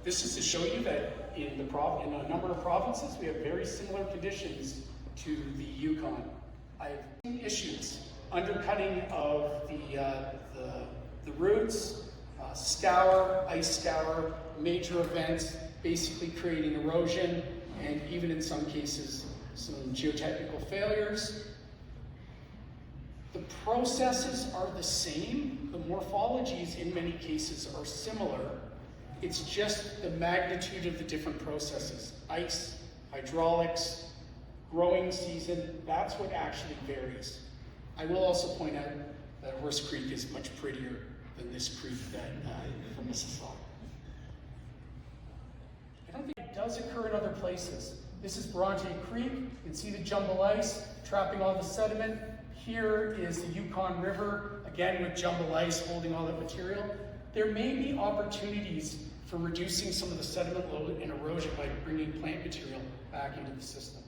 this is to show you that in a number of provinces, we have very similar conditions to the Yukon. I have seen issues, undercutting of the roots, scour, ice scour, major events, basically creating erosion, and even in some cases, some geotechnical failures. The processes are the same. The morphologies in many cases are similar. It's just the magnitude of the different processes. Ice, hydraulics, growing season, that's what actually varies. I will also point out that Horse Creek is much prettier than this creek from Mississauga. I don't think it does occur in other places. This is Bronte Creek. You can see the jumble ice trapping all the sediment. Here is the Yukon River, again with jumble ice holding all that material. There may be opportunities for reducing some of the sediment load and erosion by bringing plant material back into the system.